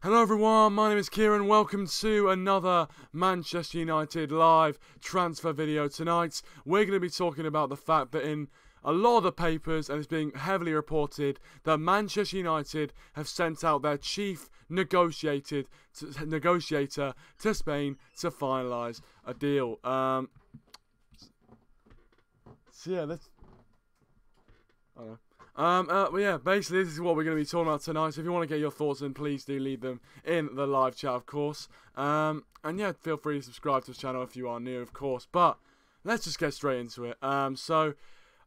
Hello everyone, my name is Kieran. Welcome to another Manchester United live transfer video. Tonight we're going to be talking about the fact that in a lot of the papers, and it's being heavily reported, that Manchester United have sent out their chief negotiator to Spain to finalise a deal. So yeah, let's... I don't know. But yeah, basically this is what we're going to be talking about tonight. So if you want to get your thoughts in, please do leave them in the live chat, of course. And yeah, feel free to subscribe to this channel if you are new, of course. But let's just get straight into it.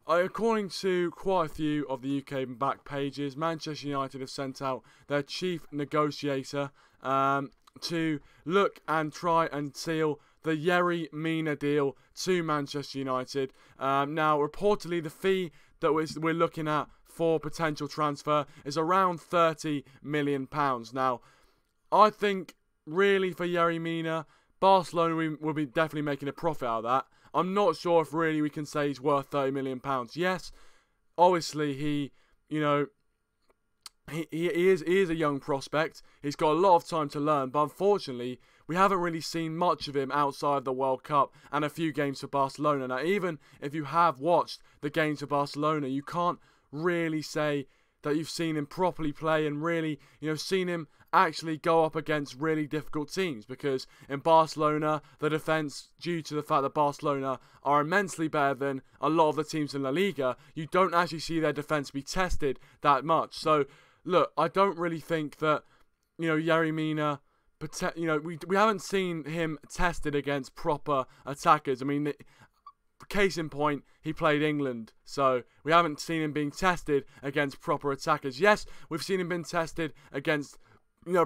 According to quite a few of the UK back pages, Manchester United have sent out their chief negotiator to look and try and seal the Yerry Mina deal to Manchester United. Now, reportedly, the fee that we're looking at for potential transfer is around £30 million. Now, I think really for Yerry Mina, Barcelona will be definitely making a profit out of that. I'm not sure if really we can say he's worth £30 million. Yes, obviously he is a young prospect. He's got a lot of time to learn, but unfortunately, we haven't really seen much of him outside the World Cup and a few games for Barcelona. Now, even if you have watched the games for Barcelona, you can't really say that you've seen him properly play and really, seen him actually go up against really difficult teams, because in Barcelona, the defence, due to the fact that Barcelona are immensely better than a lot of the teams in La Liga, you don't actually see their defence be tested that much. So, look, I don't really think that, Yerry Mina, we haven't seen him tested against proper attackers. I mean, case in point, he played England, so we haven't seen him being tested against proper attackers. Yes, we've seen him being tested against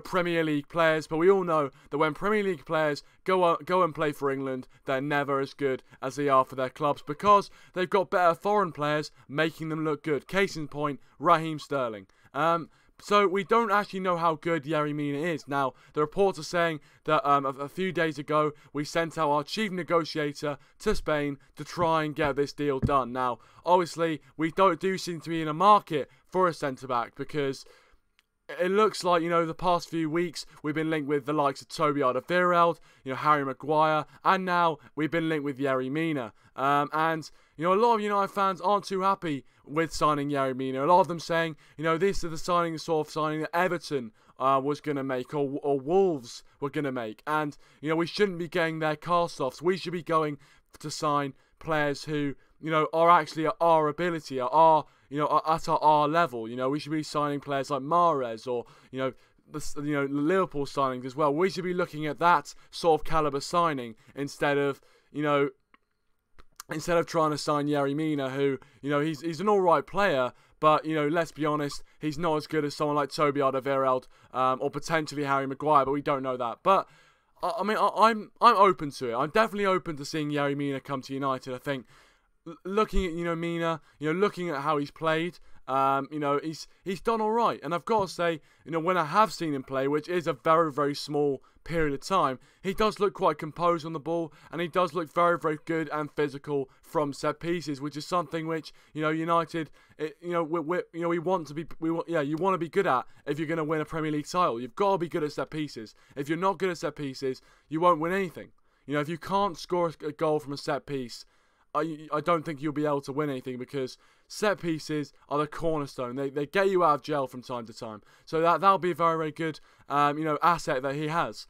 Premier League players, but we all know that when Premier League players go and play for England, they're never as good as they are for their clubs, because they've got better foreign players making them look good. Case in point, Raheem Sterling. So we don't actually know how good Yerry Mina is. Now, the reports are saying that a few days ago, we sent out our chief negotiator to Spain to try and get this deal done. Now, obviously, we do seem to be in a market for a centre-back, because it looks like, the past few weeks, we've been linked with the likes of Toby Alderweireld, Harry Maguire, and now we've been linked with Yerry Mina. And a lot of United fans aren't too happy with signing Yerry Mina. A lot of them saying, this is the sort of signing that Everton was going to make, or Wolves were going to make. And, we shouldn't be getting their cast-offs. We should be going to sign players who, are actually at our ability, are at our level. We should be signing players like Mahrez, or, the Liverpool signings as well. We should be looking at that sort of caliber signing instead of trying to sign Yerry Mina, who, he's an alright player, but, let's be honest, he's not as good as someone like Toby Alderweireld, or potentially Harry Maguire, but we don't know that. But, I mean, I'm open to it. I'm definitely open to seeing Yerry Mina come to United. I think, looking at, Mina, looking at how he's played, he's done alright. And I've got to say, when I have seen him play, which is a very, very small period of time, he does look quite composed on the ball, and he does look very, very good and physical from set pieces, which is something which, United, we want to be, you want to be good at if you're going to win a Premier League title. You've got to be good at set pieces. If you're not good at set pieces, you won't win anything. If you can't score a goal from a set piece, I don't think you'll be able to win anything, because set pieces are the cornerstone. They get you out of jail from time to time. So that'll be a very, very good asset that he has.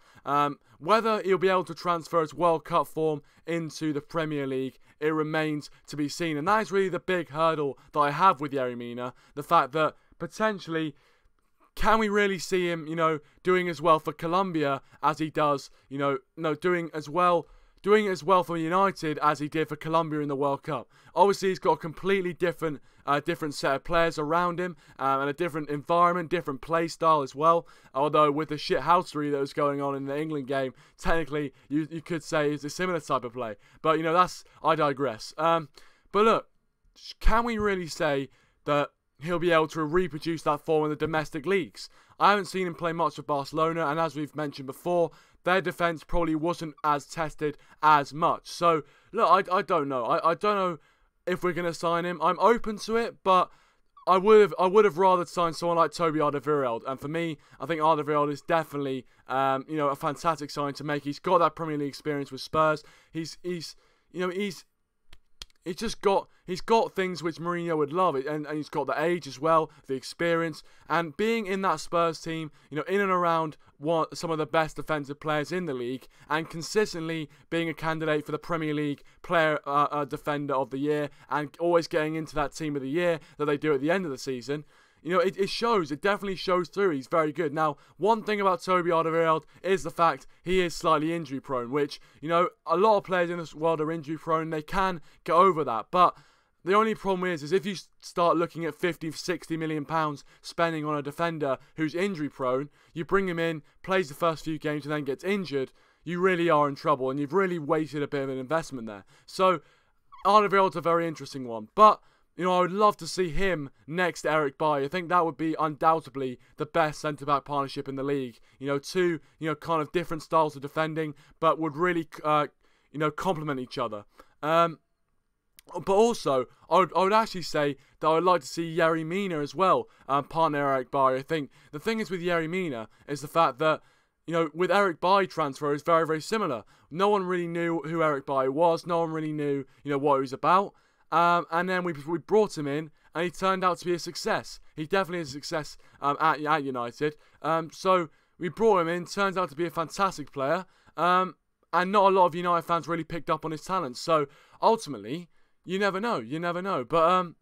Whether he'll be able to transfer his World Cup form into the Premier League, it remains to be seen. And that is really the big hurdle that I have with Yerry Mina. The fact that potentially, can we really see him, doing as well for Colombia as he does, doing as well for United as he did for Colombia in the World Cup? Obviously, he's got a completely different set of players around him, and a different environment, different play style as well. Although with the shithousery that was going on in the England game, technically you could say it's a similar type of play. But I digress. But look, can we really say that he'll be able to reproduce that form in the domestic leagues? I haven't seen him play much for Barcelona, and as we've mentioned before, their defence probably wasn't as tested as much. So, look, I don't know. I don't know if we're going to sign him. I'm open to it, but I would have rather signed someone like Toby Alderweireld, and for me, I think Alderweireld is definitely a fantastic sign to make. He's got that Premier League experience with Spurs. He's got things which Mourinho would love, and he's got the age as well, the experience, and being in that Spurs team, in and around some of the best defensive players in the league, and consistently being a candidate for the Premier League player defender of the year, and always getting into that team of the year that they do at the end of the season. It shows. It definitely shows through. He's very good. Now, one thing about Toby Alderweireld is the fact he is slightly injury prone, which, a lot of players in this world are injury prone. They can get over that. But the only problem is if you start looking at 50, 60 million pounds spending on a defender who's injury prone, you bring him in, plays the first few games and then gets injured, you really are in trouble, and you've really wasted a bit of an investment there. So, Alderweireld's a very interesting one. But I would love to see him next to Eric Bailly. I think that would be undoubtedly the best centre-back partnership in the league. Two, kind of different styles of defending, but would really, complement each other. But also, I would actually say that I would like to see Yerry Mina as well, partner Eric Bailly. I think the thing is with Yerry Mina is the fact that, with Eric Bailly transfer is very, very similar. No one really knew who Eric Bailly was. No one really knew, what he was about. And then we brought him in, and he turned out to be a success. He definitely is a success at United. So we brought him in, turns out to be a fantastic player, and not a lot of United fans really picked up on his talent. So ultimately, you never know. But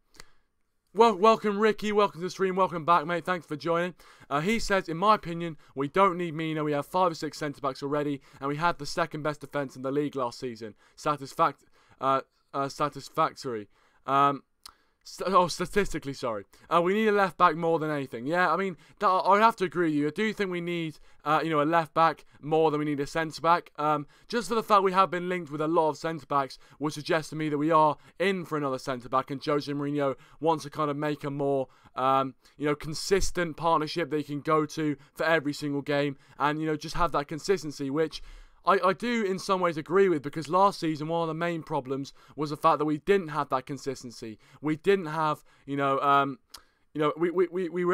welcome Ricky, welcome to the stream, welcome back, mate. Thanks for joining. He says, in my opinion, we don't need Mina. We have 5 or 6 centre backs already, and we had the second best defence in the league last season. Satisfactory. Statistically, sorry. We need a left back more than anything. Yeah, I mean, I have to agree with you. I do think we need, a left back more than we need a centre back. Just for the fact we have been linked with a lot of centre backs would suggest to me that we are in for another centre back, and Jose Mourinho wants to kind of make a more, consistent partnership that he can go to for every single game, and just have that consistency, which I do in some ways agree with, because last season one of the main problems was the fact that we didn't have that consistency. We didn't have, we were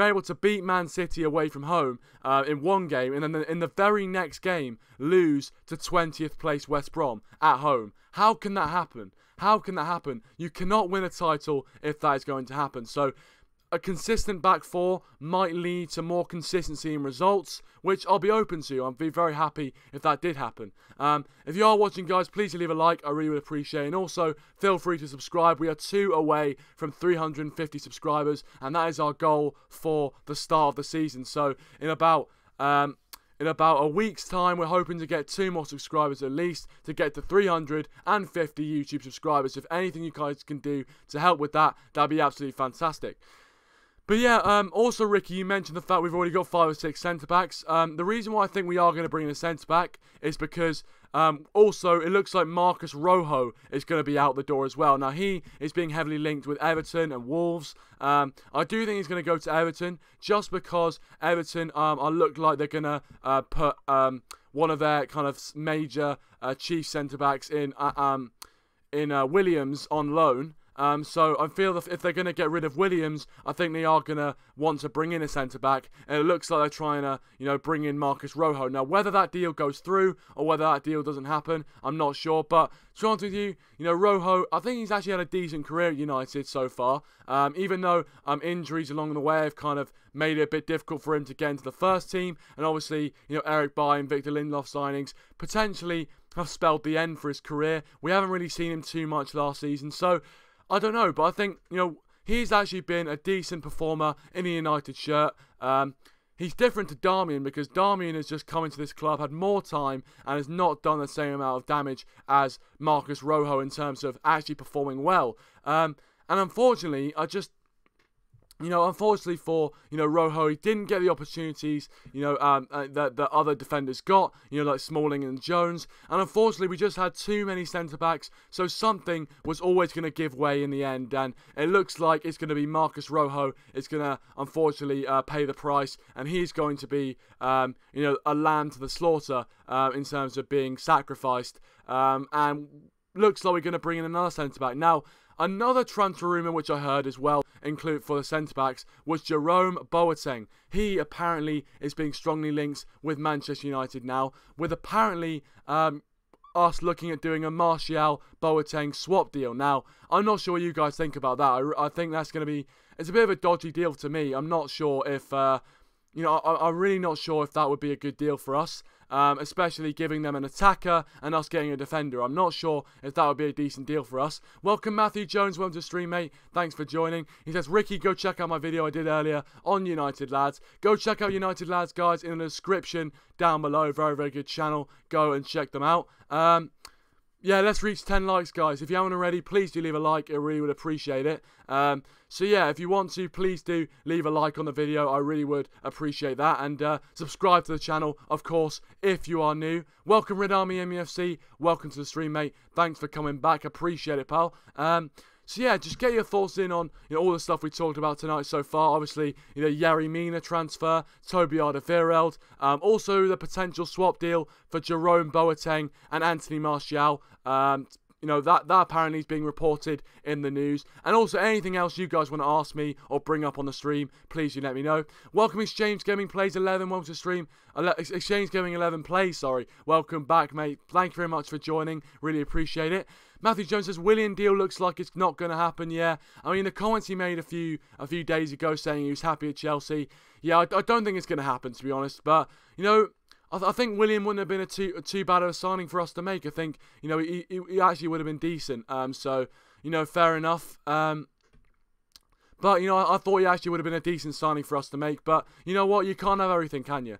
able to beat Man City away from home in one game, and then in the very next game lose to 20th place West Brom at home. How can that happen? You cannot win a title if that is going to happen. So a consistent back four might lead to more consistency in results, which I'll be open to. I'd be very happy if that did happen. If you are watching, guys, please leave a like. I really would appreciate it. And also, feel free to subscribe. We are 2 away from 350 subscribers, and that is our goal for the start of the season. So in about a week's time, we're hoping to get 2 more subscribers at least to get to 350 YouTube subscribers. If anything you guys can do to help with that, that'd be absolutely fantastic. But yeah, also Ricky, you mentioned the fact we've already got 5 or 6 centre-backs. The reason why I think we are going to bring in a centre-back is because also it looks like Marcos Rojo is going to be out the door as well. Now, he is being heavily linked with Everton and Wolves. I do think he's going to go to Everton just because Everton look like they're going to put one of their kind of major chief centre-backs in Williams on loan. So I feel that if they're going to get rid of Williams, I think they are going to want to bring in a centre-back, and it looks like they're trying to, bring in Marcos Rojo. Now, whether that deal goes through or whether that deal doesn't happen, I'm not sure, but to be honest with you, Rojo, I think he's actually had a decent career at United so far, even though injuries along the way have kind of made it a bit difficult for him to get into the first team, and obviously, Eric Bailly and Victor Lindelof signings potentially have spelled the end for his career. We haven't really seen him too much last season, so I don't know, but I think, he's actually been a decent performer in a United shirt. He's different to Darmian because Darmian has just come into this club, had more time, and has not done the same amount of damage as Marcos Rojo in terms of actually performing well. And unfortunately, unfortunately for, Rojo, he didn't get the opportunities, that other defenders got, like Smalling and Jones. And unfortunately, we just had too many centre-backs, so something was always going to give way in the end. And it looks like it's going to be Marcos Rojo. It's going to, unfortunately, pay the price. And he's going to be, a lamb to the slaughter in terms of being sacrificed. And looks like we're going to bring in another centre-back. Now, another transfer rumour which I heard as well include for the centre-backs was Jerome Boateng. He apparently is being strongly linked with Manchester United now, with apparently us looking at doing a Martial-Boateng swap deal. Now, I'm not sure what you guys think about that. I think that's going to be... It's a bit of a dodgy deal to me. I'm not sure if... I'm really not sure if that would be a good deal for us, especially giving them an attacker and us getting a defender. I'm not sure if that would be a decent deal for us. Welcome, Matthew Jones. Welcome to the stream, mate. Thanks for joining. He says, Ricky, go check out my video I did earlier on United Lads. Go check out United Lads, guys, in the description down below. Very, very good channel. Go and check them out. Yeah, let's reach 10 likes, guys. If you haven't already, please do leave a like. I really would appreciate it. So yeah, if you want to, please do leave a like on the video. I really would appreciate that. And subscribe to the channel, of course, if you are new. Welcome, Red Army MUFC. Welcome to the stream, mate. Thanks for coming back. Appreciate it, pal. So yeah, just get your thoughts in on all the stuff we talked about tonight so far. Obviously, Yerry Mina transfer, Toby Alderweireld, also the potential swap deal for Jerome Boateng and Anthony Martial. That apparently is being reported in the news. And also anything else you guys want to ask me or bring up on the stream, please do let me know. Welcome, Exchange Gaming Plays 11. Welcome to the stream. Exchange Gaming 11 Plays, sorry. Welcome back, mate. Thank you very much for joining. Really appreciate it. Matthew Jones says, Willian deal looks like it's not going to happen. Yeah, I mean, the comments he made a few days ago saying he was happy at Chelsea. Yeah, I don't think it's going to happen, to be honest. But, I think Willian wouldn't have been too bad of a signing for us to make. I think, he actually would have been decent. So, fair enough. But, I thought he actually would have been a decent signing for us to make. But, you know what? You can't have everything, can you?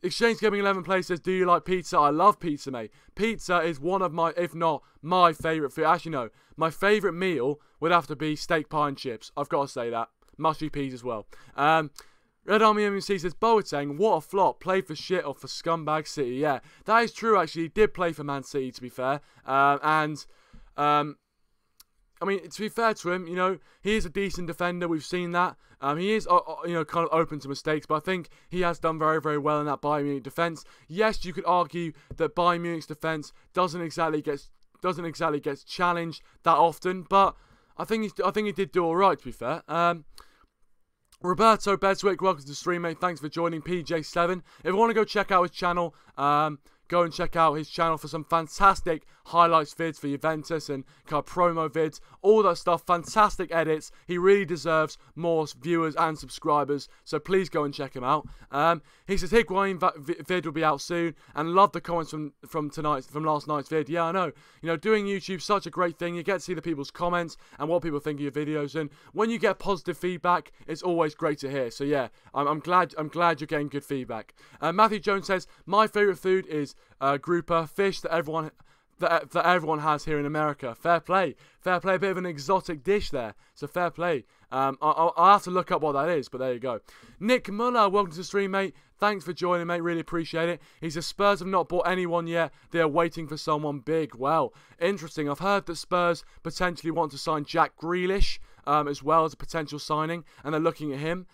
Exchange Gaming 11 Play says, do you like pizza? I love pizza, mate. Pizza is one of my, if not my favourite food. Actually, no. My favourite meal would have to be steak, pie and chips. I've got to say that. Mushy peas as well. Red Army MUC says, Boateng, what a flop. Played for shit or for scumbag City. Yeah, that is true, actually. He did play for Man City, to be fair. I mean, to be fair to him, he is a decent defender. We've seen that. He is, kind of open to mistakes, but I think he has done very, very well in that Bayern Munich defence. Yes, you could argue that Bayern Munich's defence doesn't exactly get challenged that often, but I think he did do all right, to be fair. Roberto Beswick, welcome to the stream, mate. Thanks for joining, PJ7. If you want to go check out his channel, go and check out his channel for some fantastic highlights vids for Juventus and kind of promo vids, all that stuff, fantastic edits. He really deserves more viewers and subscribers, so please go and check him out. He says Higuain vid will be out soon, and love the comments from last night's vid. Yeah, I know. Doing YouTube such a great thing. You get to see the people's comments and what people think of your videos, and when you get positive feedback, it's always great to hear. So yeah, I'm glad you're getting good feedback. Matthew Jones says my favourite food is grouper fish that everyone has here in America. Fair play. A bit of an exotic dish there. So fair play. I'll have to look up what that is, but there you go. Nick Muller, welcome to the stream, mate. Thanks for joining, mate. Really appreciate it. He says Spurs have not bought anyone yet. They are waiting for someone big. Well, interesting. I've heard that Spurs potentially want to sign Jack Grealish as well as a potential signing, and they're looking at him.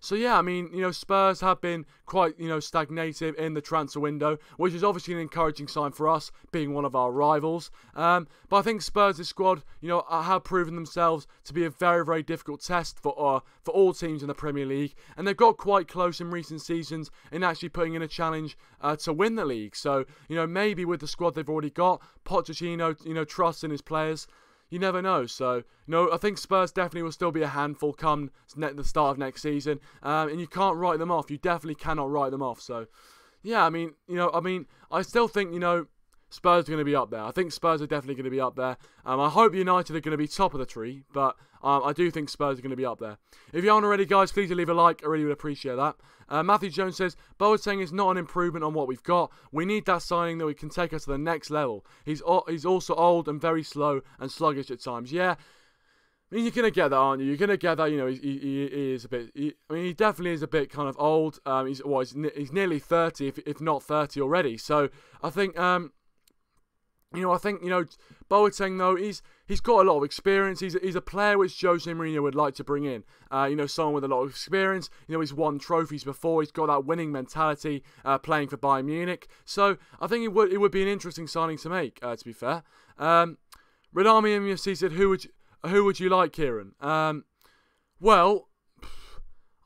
So yeah, I mean, Spurs have been quite, stagnative in the transfer window, which is obviously an encouraging sign for us, being one of our rivals. But I think Spurs' squad, have proven themselves to be a very, very difficult test for all teams in the Premier League, and they've got quite close in recent seasons in actually putting in a challenge to win the league. So, maybe with the squad they've already got, Pochettino, trusts in his players. You never know. So, I think Spurs definitely will still be a handful come the start of next season. And you can't write them off. You definitely cannot write them off. So, yeah, I mean, I still think, Spurs are going to be up there. I think Spurs are definitely going to be up there. I hope United are going to be top of the tree, but I do think Spurs are going to be up there. If you aren't already, guys, please do leave a like. I really would appreciate that. Matthew Jones says, Boateng is not an improvement on what we've got. We need that signing that we can take us to the next level. He's also old and very slow and sluggish at times. Yeah, I mean, you're going to get that, aren't you? You're going to get that, he is a bit... he definitely is a bit kind of old. He's nearly 30, if not 30 already. So, I think... Boateng, though, he's got a lot of experience. He's a player which Jose Mourinho would like to bring in. Someone with a lot of experience. He's won trophies before. He's got that winning mentality playing for Bayern Munich. So I think it would be an interesting signing to make, to be fair. Red Army MUFC said, who would who would you like, Kieran? Well,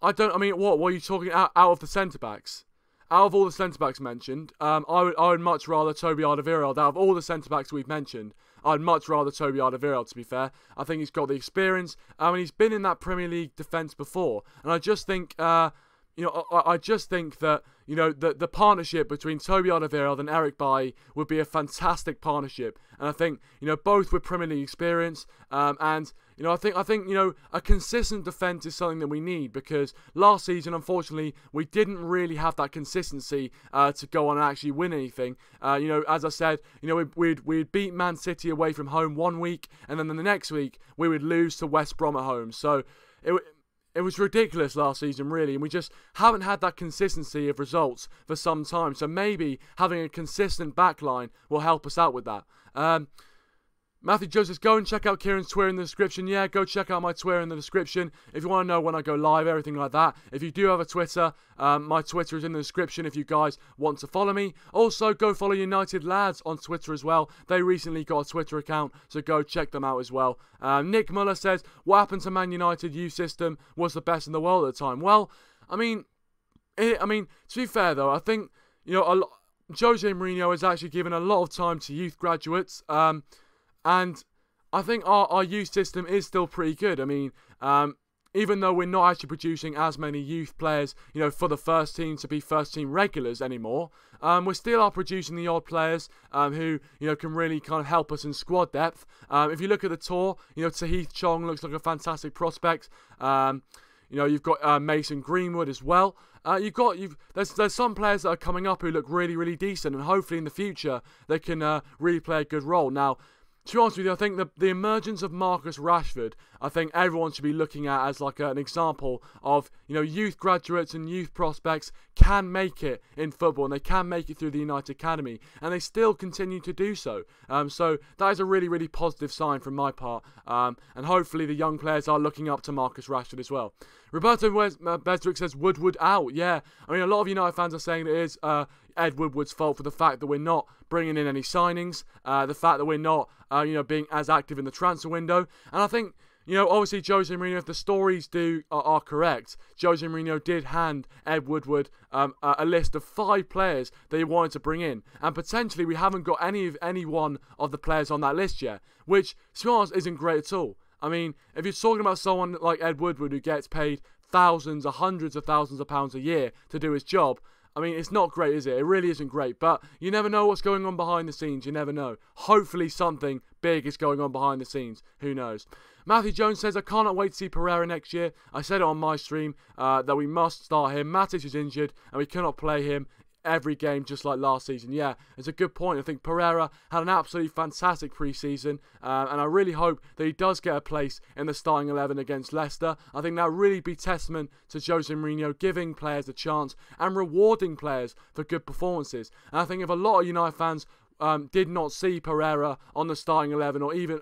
I mean, what are you talking out of the centre-backs? Out of all the centre-backs mentioned, I would much rather Toby Alderweireld. Out of all the centre-backs we've mentioned, I'd much rather Toby Alderweireld, to be fair. I think he's got the experience. He's been in that Premier League defence before. And I just think, I just think that, the partnership between Toby Alderweireld and Eric Bailly would be a fantastic partnership. And I think, both with Premier League experience, and I think a consistent defence is something that we need, because last season, unfortunately, we didn't really have that consistency to go on and actually win anything. As I said, we'd beat Man City away from home one week, and then the next week we would lose to West Brom at home. So it was ridiculous last season, really, and we just haven't had that consistency of results for some time. So maybe having a consistent backline will help us out with that. Matthew Joseph, go and check out Kieran's Twitter in the description. Yeah, go check out my Twitter in the description if you want to know when I go live, everything like that. If you do have a Twitter, my Twitter is in the description if you guys want to follow me. Also, go follow United Lads on Twitter as well. They recently got a Twitter account, so go check them out as well. Nick Muller says, what happened to Man United youth system was the best in the world at the time? Well, to be fair though, I think, Jose Mourinho has actually given a lot of time to youth graduates. And I think our youth system is still pretty good. Even though we're not actually producing as many youth players, for the first team to be first team regulars anymore, we still are producing the odd players who, can really kind of help us in squad depth. If you look at the tour, Tahith Chong looks like a fantastic prospect. You've got Mason Greenwood as well. There's some players that are coming up who look really, really decent, and hopefully in the future they can really play a good role. Now, to be honest with you, I think the emergence of Marcus Rashford, I think everyone should be looking at as like an example of, youth graduates and youth prospects can make it in football, and they can make it through the United Academy, and they still continue to do so. So that is a really, really positive sign from my part, and hopefully the young players are looking up to Marcus Rashford as well. Roberto Beswick says Woodward out. Yeah, a lot of United fans are saying it is Ed Woodward's fault for the fact that we're not bringing in any signings, the fact that we're not, being as active in the transfer window. And I think, obviously Jose Mourinho, if the stories are correct, Jose Mourinho did hand Ed Woodward a list of 5 players that he wanted to bring in, and potentially we haven't got any one of the players on that list yet, which, to be honest, isn't great at all. If you're talking about someone like Ed Woodward who gets paid thousands or hundreds of thousands of pounds a year to do his job, it's not great, is it? It really isn't great, but you never know what's going on behind the scenes. You never know. Hopefully something big is going on behind the scenes. Who knows? Matthew Jones says, I cannot wait to see Pereira next year. I said it on my stream that we must start him. Matic is injured and we cannot play him every game just like last season. Yeah, it's a good point. I think Pereira had an absolutely fantastic pre-season, and I really hope that he does get a place in the starting 11 against Leicester. I think that really be testament to Jose Mourinho giving players a chance and rewarding players for good performances. And I think if a lot of United fans did not see Pereira on the starting 11 or even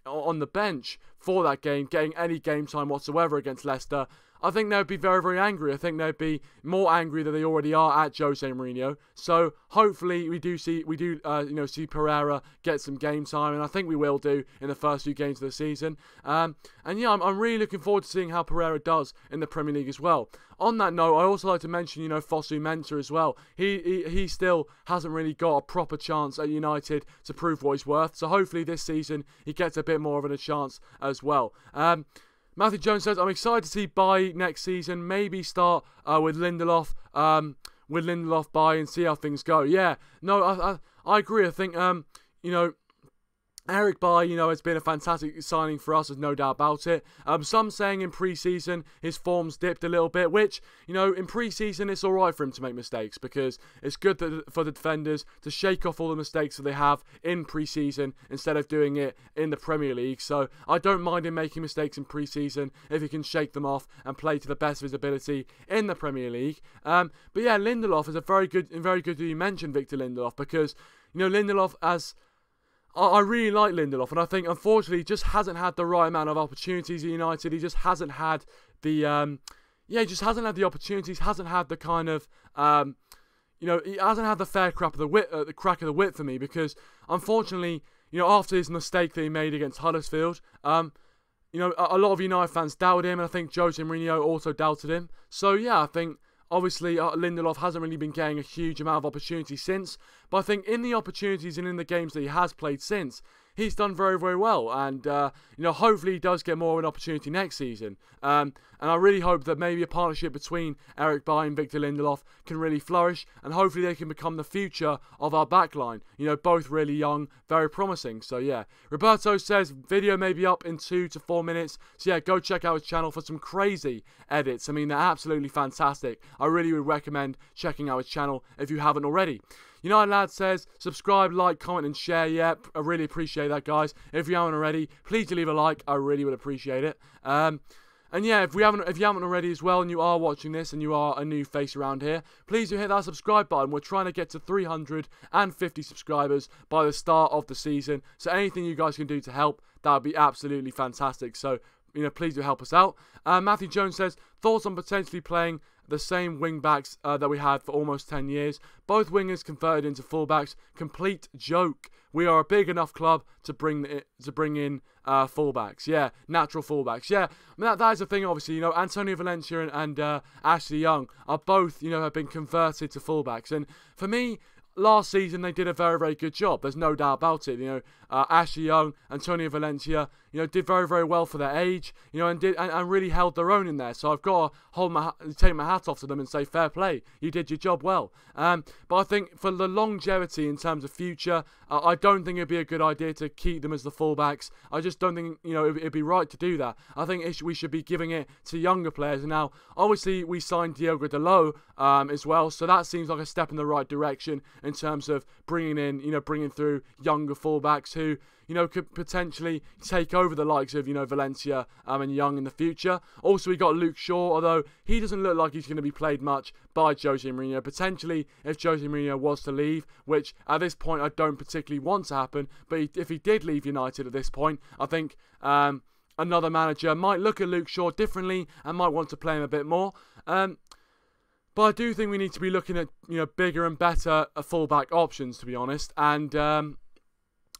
on the bench for that game, getting any game time whatsoever against Leicester, I think they would be very, very angry. I think they'd be more angry than they already are at Jose Mourinho. So hopefully we do see Pereira get some game time, and I think we will do in the first few games of the season. And yeah, I'm really looking forward to seeing how Pereira does in the Premier League as well. On that note, I also like to mention, Fosu Mensah as well. He still hasn't really got a proper chance at United to prove what he's worth. So hopefully this season he gets a bit more of a chance as well. Matthew Jones says, I'm excited to see Bailly next season. Maybe start with Lindelof Bailly and see how things go. Yeah, no, I agree. I think, Eric Bailly, has been a fantastic signing for us, there's no doubt about it. Some saying in pre-season his form's dipped a little bit, which, in pre-season it's alright for him to make mistakes, because it's good for the defenders to shake off all the mistakes that they have in pre-season instead of doing it in the Premier League. So I don't mind him making mistakes in pre-season if he can shake them off and play to the best of his ability in the Premier League. But yeah, Lindelof is very good that you mentioned Victor Lindelof, because, Lindelof I really like Lindelof, and I think unfortunately he just hasn't had the right amount of opportunities at United. He just hasn't had the opportunities, hasn't had the kind of he hasn't had the fair crack of the whip for me, because unfortunately you know, after his mistake that he made against Huddersfield, you know, a lot of United fans doubted him, and I think Jose Mourinho also doubted him. So yeah, I think obviously Lindelof hasn't really been getting a huge amount of opportunity since, but I think in the opportunities and in the games that he has played since, he's done very, very well, and you know, hopefully he does get more of an opportunity next season. And I really hope that maybe a partnership between Eric Bailly and Victor Lindelof can really flourish, and hopefully they can become the future of our backline. You know, both really young, very promising. So yeah, Roberto says video may be up in 2 to 4 minutes. So yeah, go check out his channel for some crazy edits. I mean, they're absolutely fantastic. I really would recommend checking out his channel if you haven't already. United Lad says, subscribe, like, comment and share. Yeah, I really appreciate that, guys. If you haven't already, please do leave a like. I really would appreciate it. And yeah, if you haven't already as well, and you are watching this and you are a new face around here, please do hit that subscribe button. We're trying to get to 350 subscribers by the start of the season. So anything you guys can do to help, that would be absolutely fantastic. So, you know, please do help us out. Matthew Jones says, thoughts on potentially playing the same wing-backs that we had for almost 10 years. Both wingers converted into full-backs. Complete joke. We are a big enough club to bring in full-backs. Yeah, natural full-backs. Yeah, I mean, that is the thing, obviously. You know, Antonio Valencia and Ashley Young are both, you know, have been converted to full-backs. And for me, last season they did a very, very good job. There's no doubt about it. You know, Ashley Young, Antonio Valencia, you know, did very, very well for their age. You know, and really held their own in there. So I've got to take my hat off to them and say fair play. You did your job well. But I think for the longevity in terms of future, I don't think it'd be a good idea to keep them as the fullbacks. I just don't think, you know, it'd be right to do that. I think we should be giving it to younger players. And now, obviously, we signed Diogo Dalot as well, so that seems like a step in the right direction in terms of bringing through younger fullbacks who, you know, could potentially take over the likes of, you know, Valencia and Young in the future. Also, we got Luke Shaw, although he doesn't look like he's going to be played much by Jose Mourinho. Potentially, if Jose Mourinho was to leave, which at this point I don't particularly want to happen, but if he did leave United at this point, I think another manager might look at Luke Shaw differently and might want to play him a bit more. But I do think we need to be looking at, you know, bigger and better fullback options, to be honest, and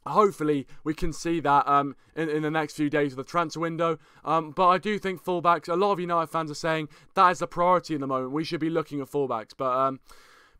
hopefully we can see that in the next few days of the transfer window. But I do think fullbacks, a lot of United fans are saying that is the priority in the moment. We should be looking at fullbacks. But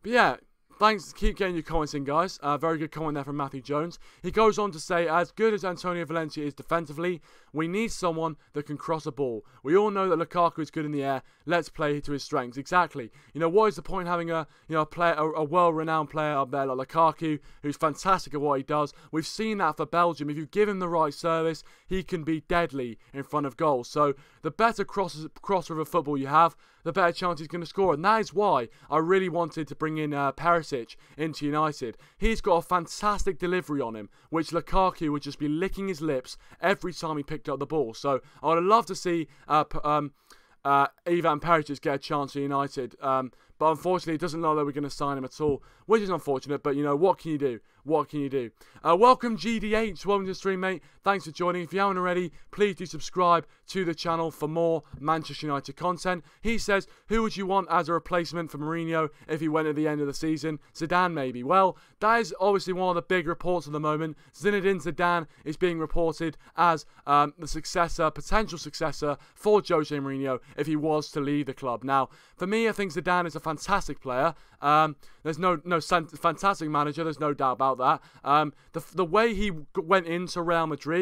yeah, thanks. Keep getting your comments in, guys. Very good comment there from Matthew Jones. He goes on to say, as good as Antonio Valencia is defensively, we need someone that can cross a ball. We all know that Lukaku is good in the air. Let's play to his strengths. Exactly. You know, what is the point having a well-renowned player up there like Lukaku, who's fantastic at what he does? We've seen that for Belgium. If you give him the right service, he can be deadly in front of goals. So the better crosser of football you have, the better chance he's going to score. And that is why I really wanted to bring in Perisic into United. He's got a fantastic delivery on him, which Lukaku would just be licking his lips every time he picked up the ball. So I would love to see Ivan Perisic get a chance for United. But unfortunately, it doesn't look like we're going to sign him at all, which is unfortunate. But, you know, what can you do? What can you do? Welcome, GDH. Welcome to the stream, mate. Thanks for joining. If you haven't already, please do subscribe to the channel for more Manchester United content. He says, who would you want as a replacement for Mourinho if he went at the end of the season? Zidane, maybe. Well, that is obviously one of the big reports at the moment. Zinedine Zidane is being reported as the successor, potential successor for Jose Mourinho if he was to leave the club. Now, for me, I think Zidane is a fantastic player. There's no fantastic manager. There's no doubt about that. The way he went into Real Madrid,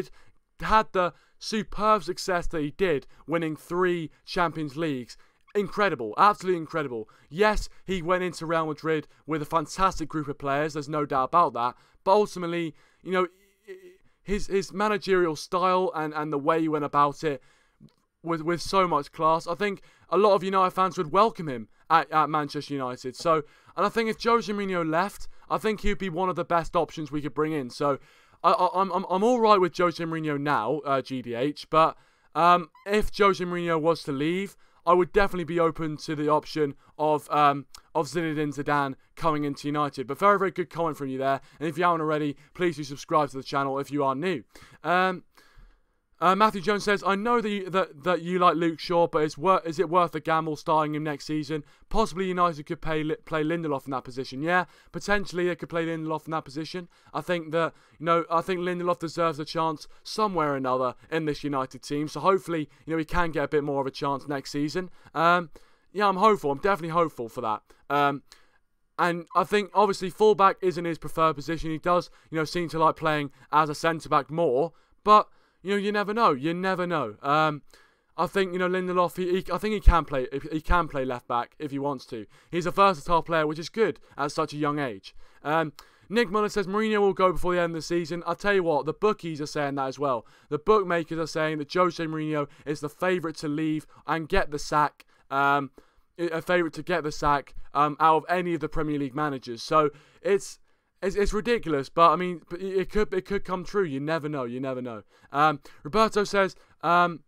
had the superb success that he did, winning 3 Champions Leagues. Incredible, absolutely incredible. Yes, he went into Real Madrid with a fantastic group of players. There's no doubt about that. But ultimately, you know, his managerial style and the way he went about it with so much class, I think a lot of United fans would welcome him at Manchester United. So, and I think if Jose Mourinho left, I think he'd be one of the best options we could bring in. So, I'm all right with Jose Mourinho now, GDH. But if Jose Mourinho was to leave, I would definitely be open to the option of Zinedine Zidane coming into United. But very, very good comment from you there. And if you haven't already, please do subscribe to the channel if you are new. Matthew Jones says, I know that you like Luke Shaw, but is it worth a gamble starting him next season? Possibly United could play Lindelof in that position. Yeah, potentially they could play Lindelof in that position. I think that, I think Lindelof deserves a chance somewhere or another in this United team. So hopefully, he can get a bit more of a chance next season. Yeah, I'm hopeful. I'm definitely hopeful for that. And I think, obviously, fullback isn't his preferred position. He does, seem to like playing as a centre-back more. But, you never know. You never know. I think, Lindelof, I think he can play left-back if he wants to. He's a versatile player, which is good at such a young age. Nick Muller says, Mourinho will go before the end of the season. I'll tell you what, the bookies are saying that as well. The bookmakers are saying that Jose Mourinho is the favourite to leave and get the sack. A favourite to get the sack out of any of the Premier League managers. So it's ridiculous, but I mean, it could come true. You never know. You never know. Roberto says, be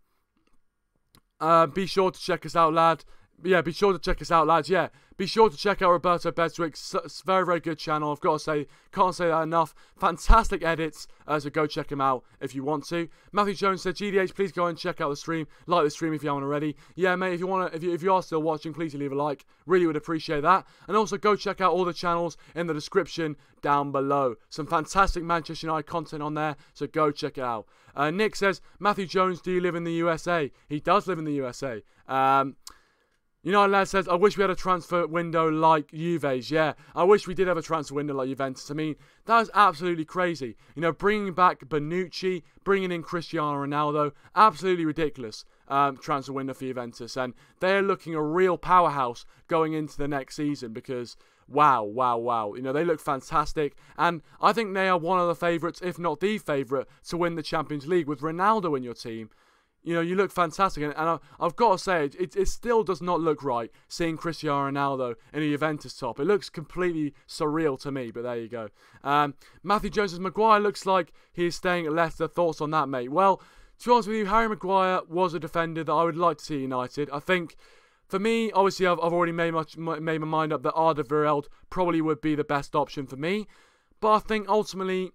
sure to check us out, lad. Yeah, be sure to check us out, lads. Yeah, be sure to check out Roberto Beswick's very, very good channel. I've got to say, can't say that enough. Fantastic edits, so go check him out if you want to. Matthew Jones said, GDH, please go and check out the stream. Like the stream if you haven't already. Yeah, mate, if you are still watching, please leave a like. Really would appreciate that. And also go check out all the channels in the description down below. Some fantastic Manchester United content on there, so go check it out. Nick says, Matthew Jones, do you live in the USA? He does live in the USA. United Lad says, I wish we had a transfer window like Juve's. Yeah, I wish we did have a transfer window like Juventus. I mean, that is absolutely crazy. Bringing back Bonucci, bringing in Cristiano Ronaldo, absolutely ridiculous transfer window for Juventus. And they're looking a real powerhouse going into the next season because, wow. They look fantastic. And I think they are one of the favourites, if not the favourite, to win the Champions League. With Ronaldo in your team, you look fantastic, and I've got to say, it still does not look right seeing Cristiano Ronaldo in a Juventus top. It looks completely surreal to me, but there you go. Matthew Jones says, Maguire looks like he is staying at Leicester. Thoughts on that, mate? Well, to be honest with you, Harry Maguire was a defender that I would like to see United. I think, for me, obviously, I've already made my mind up that Alderweireld probably would be the best option for me, but I think ultimately,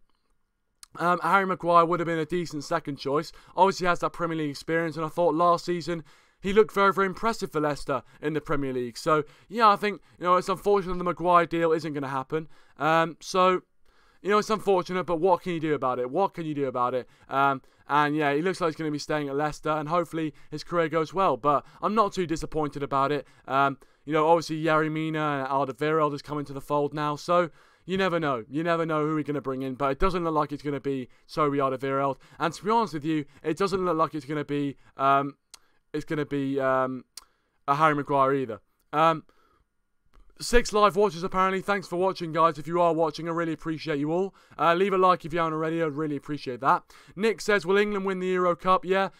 Harry Maguire would have been a decent second choice. Obviously, he has that Premier League experience, and I thought last season he looked very, very impressive for Leicester in the Premier League. So, yeah, I think, it's unfortunate the Maguire deal isn't going to happen. So, it's unfortunate, but what can you do about it? And, yeah, he looks like he's going to be staying at Leicester, and hopefully his career goes well. But I'm not too disappointed about it. Obviously, Yerry Mina and Alderweireld is coming to the fold now, so you never know. You never know who we're going to bring in, but it doesn't look like it's going to be Toby Alderweireld. And to be honest with you, it doesn't look like it's going to be a Harry Maguire either. 6 live watchers apparently. Thanks for watching, guys. If you are watching, I really appreciate you all. Leave a like if you haven't already. I'd really appreciate that. Nick says, will England win the Euro Cup? Yeah.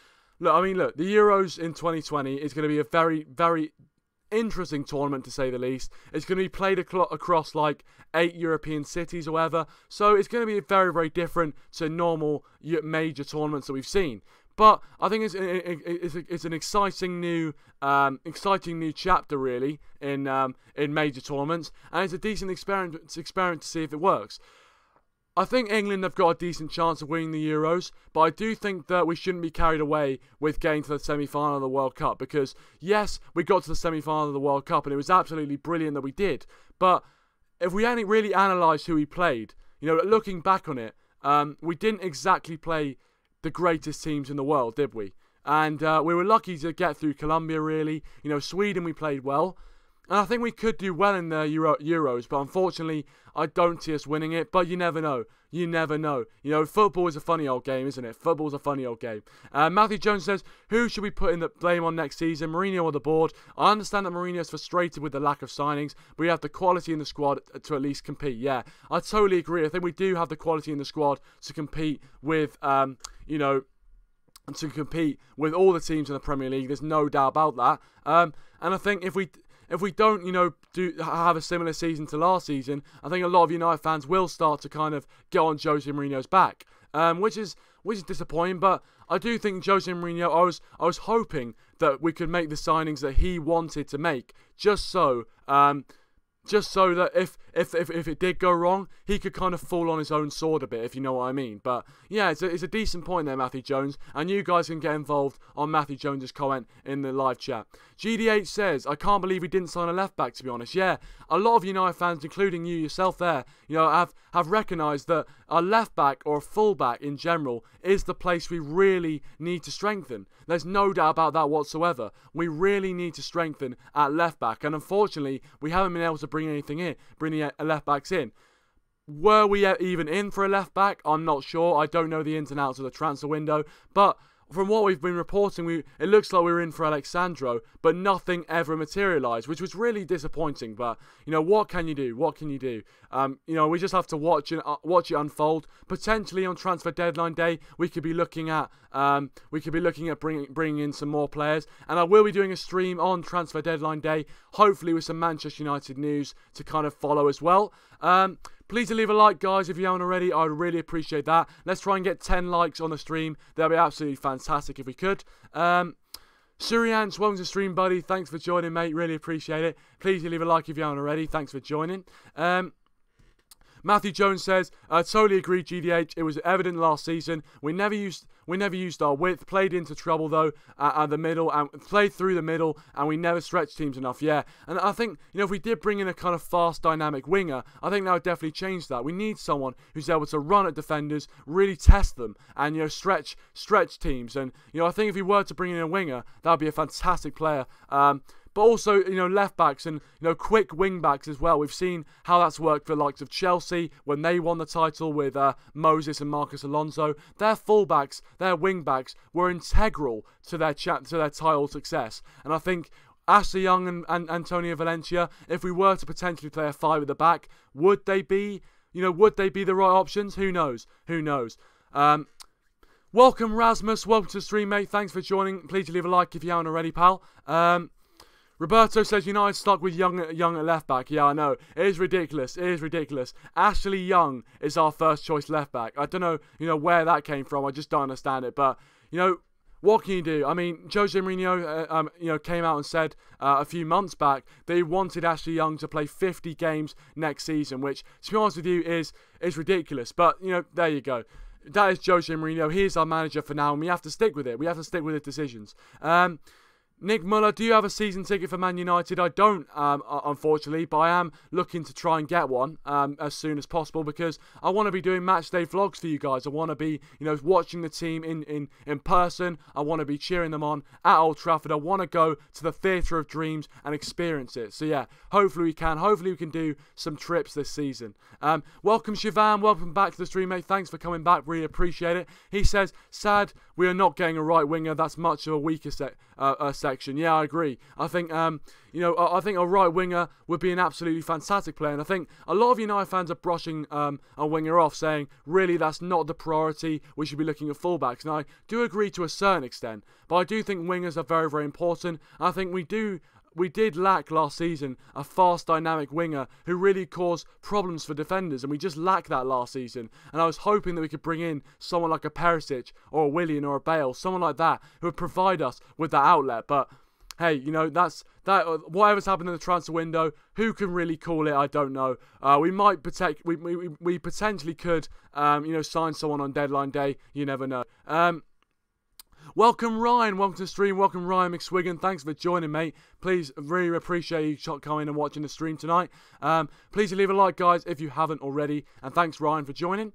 Look, the Euros in 2020 is going to be a very, very interesting tournament, to say the least. It's going to be played across like 8 European cities or whatever, so it's going to be very, very different to normal major tournaments that we've seen. But I think it's an exciting new chapter really in major tournaments, and it's a decent experiment to see if it works. I think England have got a decent chance of winning the Euros, but I do think that we shouldn't be carried away with getting to the semi-final of the World Cup, because, yes, we got to the semi-final of the World Cup, and it was absolutely brilliant that we did. But if we hadn't really analysed who we played, looking back on it, we didn't exactly play the greatest teams in the world, did we? And we were lucky to get through Colombia, really. Sweden we played well. And I think we could do well in the Euros, but unfortunately, I don't see us winning it. But you never know. You never know. Football is a funny old game, isn't it? Football's a funny old game. Matthew Jones says, who should we put in the blame on next season, Mourinho or the board? I understand that Mourinho is frustrated with the lack of signings, but we have the quality in the squad to at least compete. Yeah, I totally agree. I think we do have the quality in the squad to compete with, to compete with all the teams in the Premier League. There's no doubt about that. And I think if we don't, have a similar season to last season, I think a lot of United fans will start to kind of get on Jose Mourinho's back, which is disappointing. But I do think Jose Mourinho, I was hoping that we could make the signings that he wanted to make, just so that if it did go wrong, he could kind of fall on his own sword a bit, if you know what I mean. But yeah, it's a decent point there, Matthew Jones, and you guys can get involved on Matthew Jones's comment in the live chat. GDH says, I can't believe he didn't sign a left back, to be honest. Yeah, a lot of United fans, including you yourself there, have recognised that a left back or a full back in general is the place we really need to strengthen. There's no doubt about that whatsoever. We really need to strengthen at left back, and unfortunately, we haven't been able to bring anything in, bring the left backs in. Were we even in for a left back? I'm not sure. I don't know the ins and outs of the transfer window, but from what we've been reporting, it looks like we were in for Alexandro, but nothing ever materialised, which was really disappointing. But what can you do? What can you do? We just have to watch it unfold. Potentially on transfer deadline day, we could be looking at bringing in some more players, and I will be doing a stream on transfer deadline day, hopefully with some Manchester United news to kind of follow as well. Please leave a like, guys, if you haven't already. I'd really appreciate that. Let's try and get 10 likes on the stream. That'd be absolutely fantastic if we could. Suriance, welcome to the stream, buddy. Thanks for joining, mate. Really appreciate it. Please leave a like if you haven't already. Thanks for joining. Matthew Jones says, totally agree, GDH. It was evident last season. We never used our width. Played into trouble though at the middle and played through the middle, and we never stretched teams enough. Yeah, and I think if we did bring in a kind of fast, dynamic winger, I think that would definitely change that. We need someone who's able to run at defenders, really test them, and stretch teams. And I think if we were to bring in a winger, that would be a fantastic player. But also, left backs and, quick wing backs as well. We've seen how that's worked for the likes of Chelsea when they won the title with Moses and Marcus Alonso. Their fullbacks, their wing backs were integral to their title success. And I think Ashley Young and Antonio Valencia, if we were to potentially play a 5 at the back, would they be the right options? Who knows? Who knows? Welcome, Rasmus. Welcome to the stream, mate. Thanks for joining. Please leave a like if you haven't already, pal. Roberto says United stuck with Young at left back. Yeah, I know. It is ridiculous. It is ridiculous. Ashley Young is our first choice left back. I don't know, where that came from. I just don't understand it. But, what can you do? I mean, Jose Mourinho, came out and said a few months back that he wanted Ashley Young to play 50 games next season, which, to be honest with you, is ridiculous. But, there you go. That is Jose Mourinho. He is our manager for now, and we have to stick with it. We have to stick with his decisions. Nick Muller, do you have a season ticket for Man United? I don't, unfortunately, but I am looking to try and get one as soon as possible, because I want to be doing match day vlogs for you guys. I want to be, watching the team in person. I want to be cheering them on at Old Trafford. I want to go to the Theatre of Dreams and experience it. So yeah, hopefully we can. Hopefully we can do some trips this season. Welcome Shivan, welcome back to the stream, mate. Thanks for coming back, really appreciate it. He says, sad we are not getting a right winger. That's much of a weaker section. Yeah, I agree. I think, I think a right winger would be an absolutely fantastic player. And I think a lot of United fans are brushing a winger off, saying, really, that's not the priority. We should be looking at fullbacks. And I do agree to a certain extent, but I do think wingers are very, very important. I think we did lack last season a fast, dynamic winger who really caused problems for defenders, and we just lacked that last season. And I was hoping that we could bring in someone like a Perisic or a Willian or a Bale, someone like that who would provide us with that outlet. But hey, that's that. Whatever's happened in the transfer window, who can really call it? I don't know. We might we potentially could, sign someone on deadline day. You never know. Welcome Ryan, welcome to the stream, welcome Ryan McSwiggan, thanks for joining, mate. Please, really appreciate you coming and watching the stream tonight. Please leave a like, guys, if you haven't already, and thanks Ryan for joining.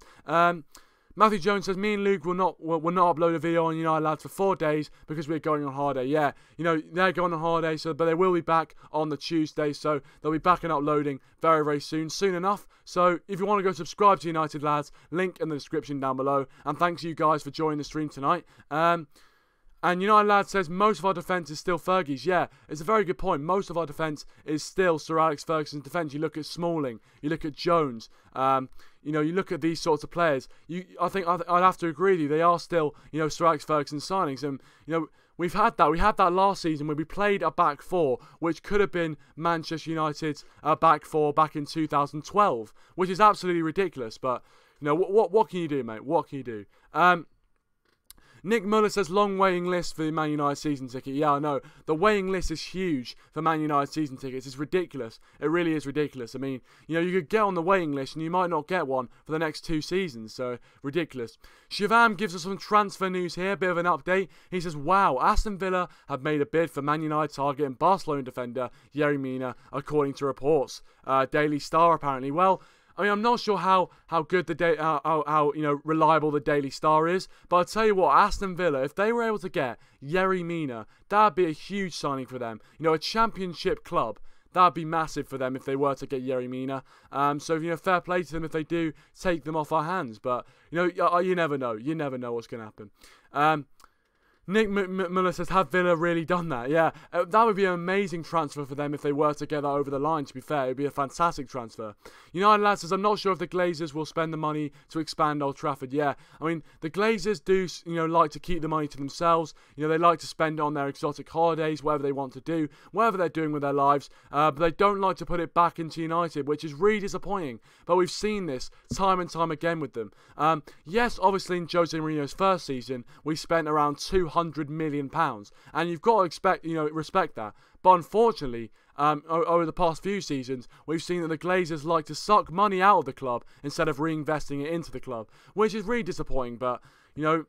Matthew Jones says, me and Luke will not upload a video on United Lads for 4 days because we're going on holiday. Yeah, they're going on holiday, but they will be back on the Tuesday, so they'll be back and uploading very, very soon enough. So if you want to go subscribe to United Lads, link in the description down below. And thanks you guys for joining the stream tonight. And United Lad says, most of our defence is still Fergie's. Yeah, it's a very good point. Most of our defence is still Sir Alex Ferguson's defence. You look at Smalling, you look at Jones, you look at these sorts of players. I think I'd have to agree with you. They are still, Sir Alex Ferguson's signings. And, we've had that. We had that last season where we played a back four, which could have been Manchester United's back four back in 2012, which is absolutely ridiculous. But, what can you do, mate? What can you do? Nick Muller says long waiting list for the Man United season ticket. Yeah, I know. The waiting list is huge for Man United season tickets. It's ridiculous. It really is ridiculous. I mean, you know, you could get on the waiting list and you might not get one for the next 2 seasons. So, ridiculous. Shivam gives us some transfer news here. Bit of an update. He says, wow, Aston Villa have made a bid for Man United target and Barcelona defender Yerry Mina, according to reports. Daily Star, apparently. Well, I mean, I'm not sure how good the how you know, reliable the Daily Star is, but I'll tell you what, Aston Villa, if they were able to get Yerry Mina, that'd be a huge signing for them. You know, a championship club, that'd be massive for them if they were to get Yerry Mina. So, you know, fair play to them if they do take them off our hands. But, you know, you never know. You never know what's going to happen. Nick Muller says, have Villa really done that? Yeah, that would be an amazing transfer for them if they were to get that over the line, to be fair. It would be a fantastic transfer. United Lad says, I'm not sure if the Glazers will spend the money to expand Old Trafford. Yeah, I mean, the Glazers do, you know, like to keep the money to themselves. You know, they like to spend it on their exotic holidays, whatever they want to do, whatever they're doing with their lives. But they don't like to put it back into United, which is really disappointing. But we've seen this time and time again with them. Yes, obviously in Jose Mourinho's first season, we spent around £200 million, and you've got to respect that. But unfortunately, over the past few seasons, we've seen that the Glazers like to suck money out of the club instead of reinvesting it into the club, which is really disappointing. But, you know,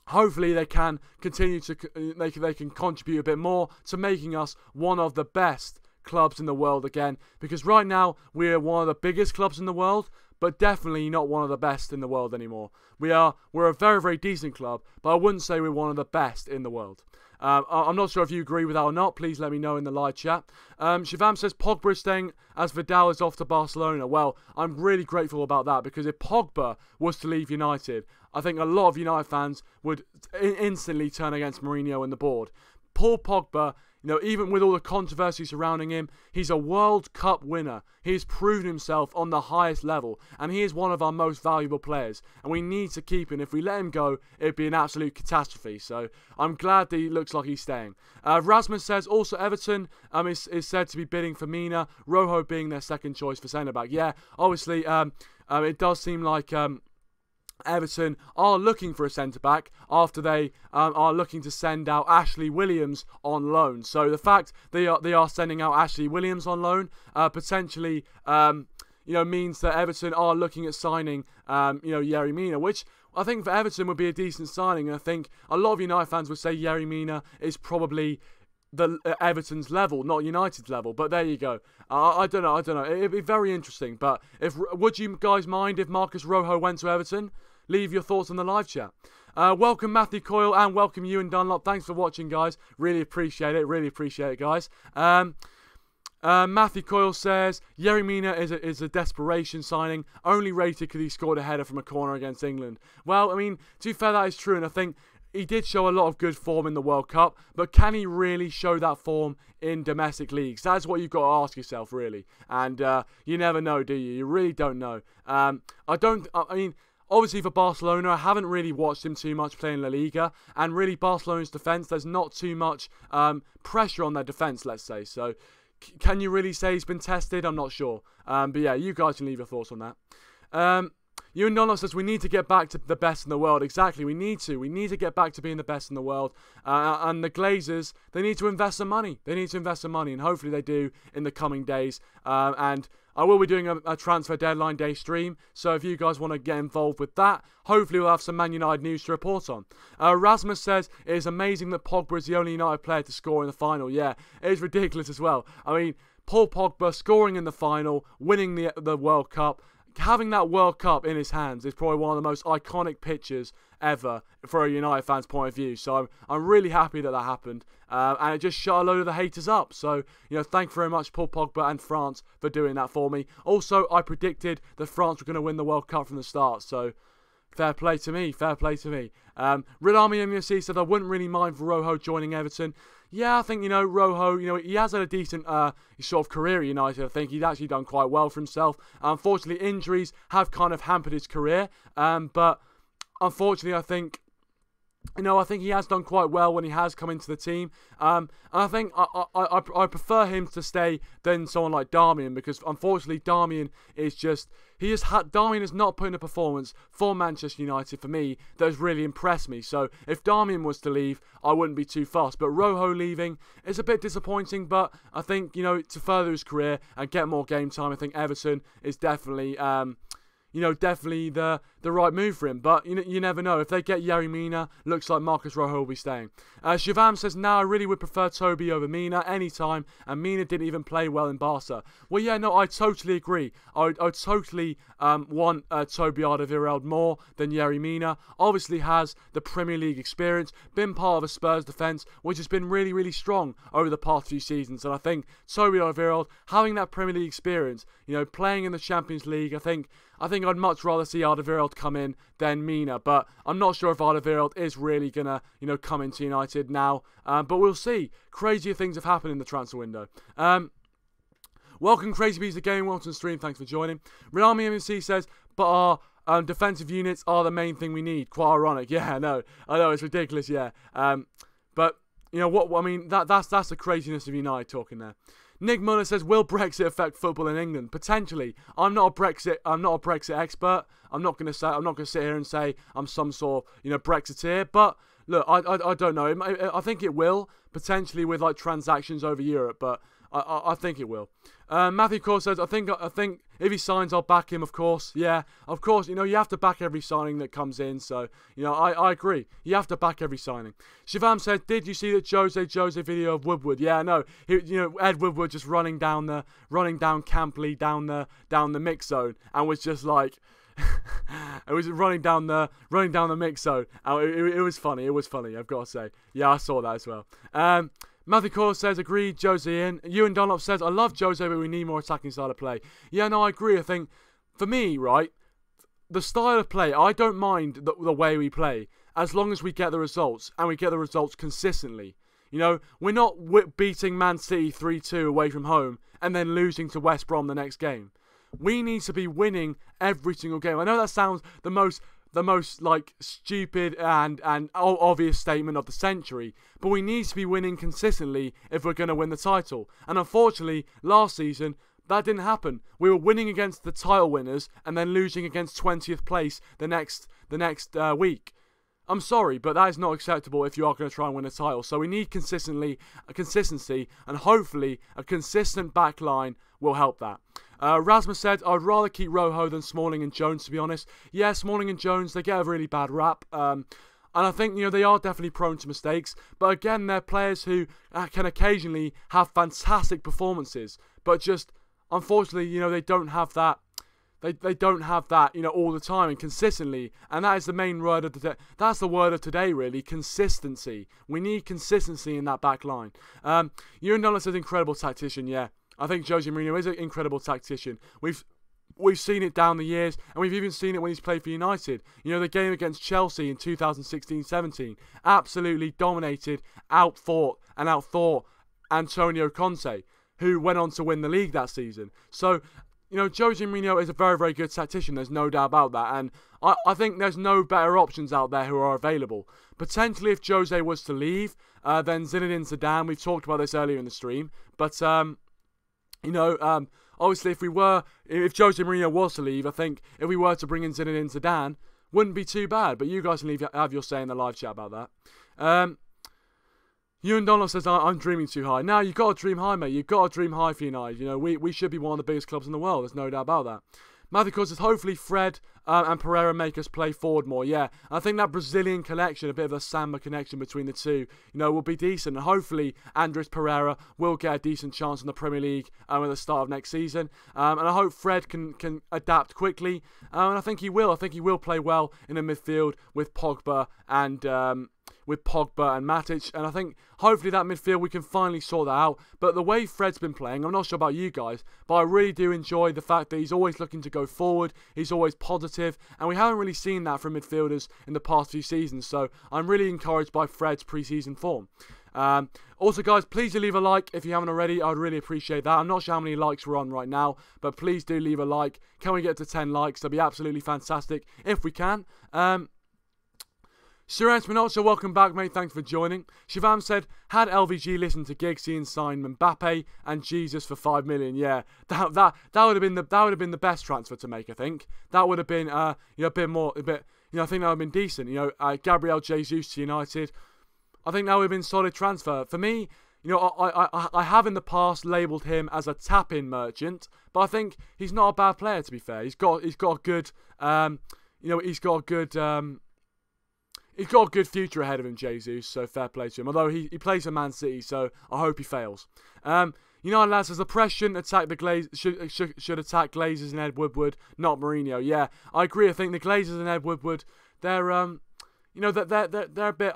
hopefully they can continue to they can contribute a bit more to making us one of the best clubs in the world again, because right now we're one of the biggest clubs in the world, but definitely not one of the best in the world anymore. We're a very, very decent club, but I wouldn't say we're one of the best in the world. I'm not sure if you agree with that or not. Please let me know in the live chat. Shivam says Pogba is staying as Vidal is off to Barcelona. Well, I'm really grateful about that, because if Pogba was to leave United, I think a lot of United fans would instantly turn against Mourinho and the board. Paul Pogba, you know, even with all the controversy surrounding him, he's a World Cup winner. He's proven himself on the highest level, and he is one of our most valuable players, and we need to keep him. If we let him go, it'd be an absolute catastrophe. So I'm glad that he looks like he's staying. Rasmus says, also Everton is said to be bidding for Mina, Rojo being their second choice for centre-back. Yeah, obviously, it does seem like Everton are looking for a centre-back after they are looking to send out Ashley Williams on loan. So the fact they are sending out Ashley Williams on loan potentially means that Everton are looking at signing Yerry Mina, which I think for Everton would be a decent signing. And I think a lot of United fans would say Yerry Mina is probably the Everton's level, not United's level. But there you go. I don't know. It'd be very interesting. But would you guys mind if Marcus Rojo went to Everton? Leave your thoughts in the live chat. Welcome Matthew Coyle and welcome you and Dunlop. Thanks for watching, guys. Really appreciate it. Really appreciate it, guys. Matthew Coyle says Yerry Mina is a desperation signing, only rated because he scored a header from a corner against England. Well, I mean, to be fair, that is true, and I think he did show a lot of good form in the World Cup, but can he really show that form in domestic leagues? That's what you've got to ask yourself, really. And you never know, do you? You really don't know. I mean, obviously for Barcelona, I haven't really watched him too much playing La Liga, and really Barcelona's defence, there's not too much pressure on their defence, let's say. So, can you really say he's been tested? I'm not sure. But yeah, you guys can leave your thoughts on that. Ewan Donald says we need to get back to the best in the world. Exactly, we need to. We need to get back to being the best in the world. And the Glazers, they need to invest some money. They need to invest some money, and hopefully they do in the coming days. And I will be doing a transfer deadline day stream, so if you guys want to get involved with that, hopefully we'll have some Man United news to report on. Rasmus says it is amazing that Pogba is the only United player to score in the final. Yeah, it is ridiculous as well. I mean, Paul Pogba scoring in the final, winning the World Cup. Having that World Cup in his hands is probably one of the most iconic pictures ever for a United fan's point of view. So I'm really happy that happened. And it just shut a load of the haters up. So, thank you very much, Paul Pogba and France, for doing that for me. Also, I predicted that France were going to win the World Cup from the start. So, fair play to me. Fair play to me. Red Army MUC said I wouldn't really mind for Rojo joining Everton. Yeah, I think, Rojo, he has had a decent sort of career at United. I think he's actually done quite well for himself. Unfortunately, injuries have kind of hampered his career. But unfortunately, I think You know, I think he has done quite well when he has come into the team. And I think I prefer him to stay than someone like Darmian, because unfortunately Darmian is just... Darmian has not put in a performance for Manchester United for me that has really impressed me. So if Darmian was to leave, I wouldn't be too fast. But Rojo leaving is a bit disappointing, but I think, you know, to further his career and get more game time, I think Everton is definitely... definitely the right move for him. But you never know. If they get Yerry Mina, looks like Marcus Rojo will be staying. Shivam says, "Now I really would prefer Toby over Mina anytime, and Mina didn't even play well in Barca." Well, yeah, no, I totally agree. I totally want Toby Alderweireld more than Yerry Mina. Obviously has the Premier League experience, been part of a Spurs defence, which has been really, really strong over the past few seasons. And I think Toby Alderweireld, having that Premier League experience, you know, playing in the Champions League, I think I'd much rather see Alderweireld come in than Mina, but I'm not sure if Alderweireld is really going to, you know, come into United now. But we'll see. Crazier things have happened in the transfer window. Welcome, Crazy Bees, the Gaming Wilton stream. Thanks for joining. Renami MNC says, "But our defensive units are the main thing we need." Quite ironic. Yeah, I know, it's ridiculous. Yeah. But you know what? I mean, that's the craziness of United talking there. Nick Muller says, "Will Brexit affect football in England?" Potentially. I'm not a Brexit expert. I'm not going to sit here and say I'm some sort of, you know, Brexiteer. But look, I don't know. I think it will, potentially with like transactions over Europe. But I think it will. Matthew Core says, I think if he signs, I'll back him, of course. Yeah, of course. You know, you have to back every signing that comes in. So, you know, I agree. You have to back every signing. Shivam said, "Did you see that Jose video of Woodward?" Yeah, no. Ed Woodward just running down Campley down the mix zone, and was just like, it was running down the mix zone. It was funny. It was funny, I've got to say. Yeah, I saw that as well. Matthew Core says, "Agreed, Jose in." Ewan Dunlop says, "I love Jose, but we need more attacking style of play." Yeah, no, I agree. I think, for me, right, the style of play, I don't mind the way we play, as long as we get the results, and we get the results consistently. You know, we're not beating Man City 3-2 away from home, and then losing to West Brom the next game. We need to be winning every single game. I know that sounds the most like stupid and obvious statement of the century, but we need to be winning consistently if we're going to win the title. And unfortunately, last season that didn't happen. We were winning against the title winners and then losing against 20th place the next week. I'm sorry, but that is not acceptable if you are going to try and win a title. So we need consistency, and hopefully a consistent back line will help that. Rasmus said, "I'd rather keep Rojo than Smalling and Jones, to be honest." Yeah, Smalling and Jones, they get a really bad rap. And I think, you know, they are definitely prone to mistakes. But again, they're players who can occasionally have fantastic performances. But just, unfortunately, you know, they don't have that. They don't have that, you know, all the time and consistently. And that is the main word of the day. That's the word of today, really. Consistency. We need consistency in that back line. Ewan Douglas is an incredible tactician, yeah. I think Jose Mourinho is an incredible tactician. We've seen it down the years, and we've even seen it when he's played for United. You know, the game against Chelsea in 2016-17. Absolutely dominated, outthought Antonio Conte, who went on to win the league that season. So, you know, Jose Mourinho is a very, very good tactician. There's no doubt about that. And I think there's no better options out there who are available. Potentially, if Jose was to leave, then Zinedine Zidane. We've talked about this earlier in the stream. But, you know, obviously, if Jose Mourinho was to leave, I think if we were to bring in Zinedine Zidane, wouldn't be too bad. But you guys can have your say in the live chat about that. Ewan Donald says, "I'm dreaming too high." Now, you've got to dream high, mate. You've got to dream high for United. You know, we should be one of the biggest clubs in the world. There's no doubt about that. Matthew Court says, "Hopefully Fred and Pereira make us play forward more." Yeah, I think that Brazilian connection, a bit of a samba connection between the two, you know, will be decent. And hopefully Andres Pereira will get a decent chance in the Premier League at the start of next season. And I hope Fred can adapt quickly. And I think he will. I think he will play well in the midfield with Pogba and Matic, and I think hopefully that midfield we can finally sort that out. But the way Fred's been playing, I'm not sure about you guys, but I really do enjoy the fact that he's always looking to go forward, he's always positive, and we haven't really seen that from midfielders in the past few seasons, so I'm really encouraged by Fred's pre-season form. Also guys, please do leave a like if you haven't already. I'd really appreciate that. I'm not sure how many likes we're on right now, but please do leave a like. Can we get to 10 likes? That'd be absolutely fantastic if we can. Surance Minocha, welcome back, mate. Thanks for joining. Shivam said, had LVG listened to Giggsy and signed Mbappe and Jesus for 5 million, yeah, that would have been the best transfer to make. I think that would have been a bit more, I think that would have been decent. Gabriel Jesus to United, I think that would have been a solid transfer for me. I have in the past labelled him as a tap-in merchant, but I think he's not a bad player. To be fair, he's got a good He's got a good future ahead of him, Jesus, so fair play to him. Although he plays for Man City, so I hope he fails. Lads, says the press shouldn't attack the should attack Glazers and Ed Woodward, not Mourinho. Yeah, I agree. I think the Glazers and Ed Woodward, they're they're a bit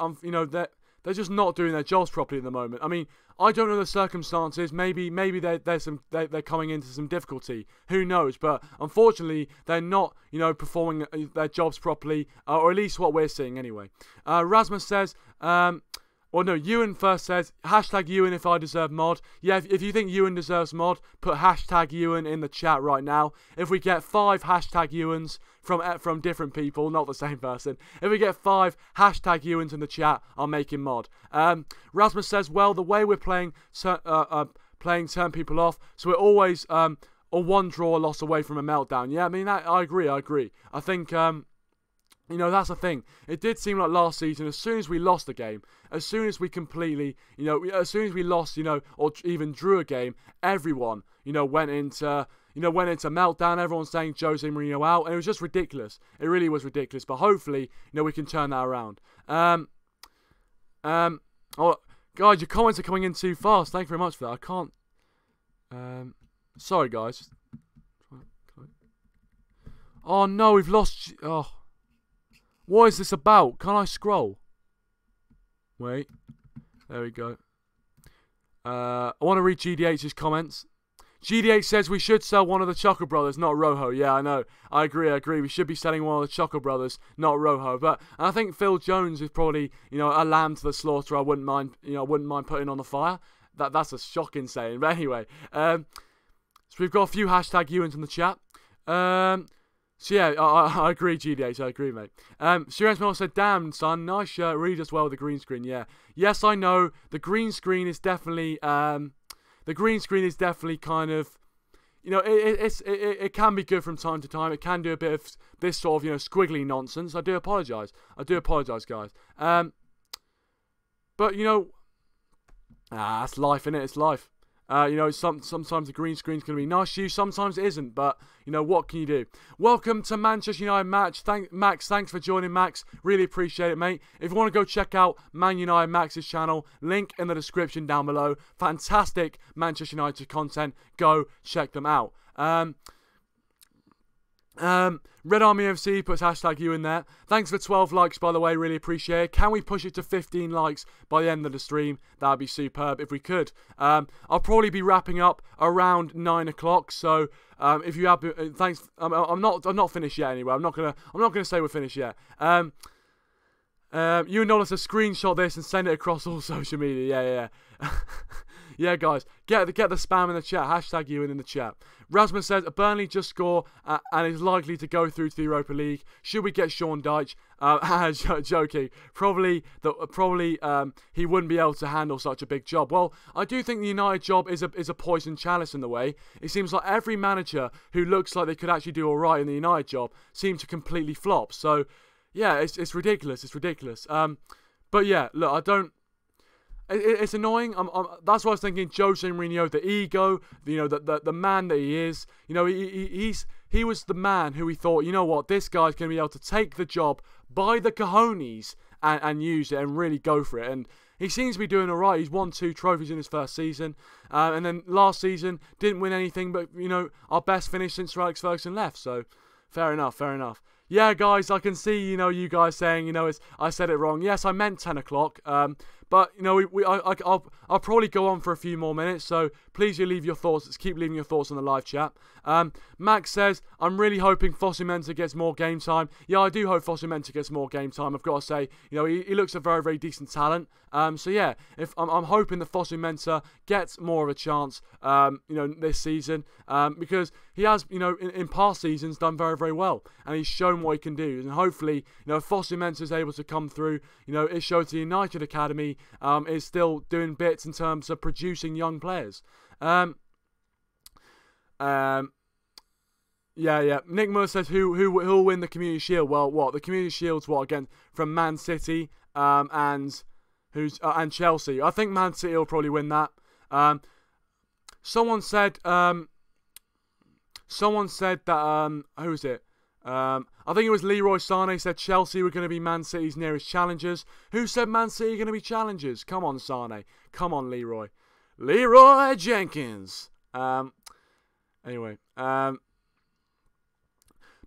they're just not doing their jobs properly at the moment. I mean, I don't know the circumstances. Maybe they're coming into some difficulty. Who knows? But unfortunately, they're not performing their jobs properly, or at least what we're seeing anyway. Rasmus says, Ewan first says, hashtag Ewan if I deserve mod. Yeah, if you think Ewan deserves mod, put hashtag Ewan in the chat right now. If we get 5 hashtag Ewans from different people, not the same person. If we get 5 hashtag Ewans in the chat, I'll make him mod. Rasmus says, well, the way we're playing turn people off, so we're always a 1 draw loss away from a meltdown. Yeah, I mean, I agree. I think... that's the thing. It did seem like last season, as soon as we lost the game, as soon as we completely, as soon as we lost, or even drew a game, everyone, went into meltdown. Everyone's saying Jose Mourinho out, and it was just ridiculous. It really was ridiculous. But hopefully, we can turn that around. Guys, your comments are coming in too fast. Thank you very much for that. I can't. Sorry, guys. Oh no, we've lost. Oh. What is this about? Can I scroll? Wait. There we go. I want to read GDH's comments. GDH says we should sell one of the Choco Brothers, not Rojo. Yeah, I know. I agree. We should be selling one of the Choco Brothers, not Rojo. But I think Phil Jones is probably, a lamb to the slaughter. I wouldn't mind, putting on the fire. That's a shocking saying. But anyway, so we've got a few hashtag Ewans in the chat. So yeah, I agree, GDH. I agree, mate. Surance Miller said, "Damn, son, nice shirt. Really does well with the green screen." Yeah, yes, I know. The green screen is definitely, kind of, it can be good from time to time. It can do a bit of this sort of, squiggly nonsense. I do apologise. Guys. But that's life, innit? It's life. Sometimes the green screen's going to be nice to you, sometimes it isn't, but, what can you do? Welcome to Manchester United Match. Max, thanks for joining, Max. Really appreciate it, mate. If you want to go check out ManUnitedMax's channel, link in the description down below. Fantastic Manchester United content. Go check them out. Red Army FC puts hashtag you in there. Thanks for 12 likes, by the way. Really appreciate it. Can we push it to 15 likes by the end of the stream? That would be superb if we could. I'll probably be wrapping up around 9 o'clock. So if you have, thanks. I'm not finished yet. Anyway, I'm not gonna say we're finished yet. You and Nolan says screenshot this and send it across all social media. Yeah. Yeah, guys, get the spam in the chat. Hashtag you in the chat. Rasmus says, Burnley just score and is likely to go through to the Europa League. Should we get Sean Dyche? Joking. Probably he wouldn't be able to handle such a big job. Well, I do think the United job is a poison chalice in the way. It seems like every manager who looks like they could actually do all right in the United job seems to completely flop. So, yeah, it's ridiculous. It's ridiculous. But yeah, look, I don't. It's annoying. That's what I was thinking. Jose Mourinho, the ego, the man that he is. He was the man who we thought, this guy's going to be able to take the job by the cojones and use it and really go for it. And he seems to be doing all right. He's won 2 trophies in his first season, and then last season didn't win anything. But our best finish since Sir Alex Ferguson left. So fair enough. Yeah, guys, I can see, you guys saying, I said it wrong. Yes, I meant 10 o'clock. But, you know, I'll probably go on for a few more minutes, so please do leave your thoughts. Let's keep leaving your thoughts on the live chat. Max says, I'm really hoping Fosu-Mensah gets more game time. Yeah, I do hope Fosu-Mensah gets more game time. I've got to say, you know, he looks a very, very decent talent. So, yeah, if I'm hoping that Fosu-Mensah gets more of a chance, you know, this season, because he has, you know, in past seasons done very, very well, and he's shown what he can do. And hopefully, you know, if Fosu-Mensah is able to come through, you know, it shows the United Academy is still doing bits in terms of producing young players. Yeah. Nick Muller says who'll win the Community Shield? Well, what the Community Shield's what again from Man City and Chelsea. I think Man City will probably win that. Someone said that who was it? I think it was Leroy Sané said Chelsea were going to be Man City's nearest challengers. Who said Man City are going to be challengers? Come on, Sané. Come on, Leroy. Leroy Jenkins. Anyway.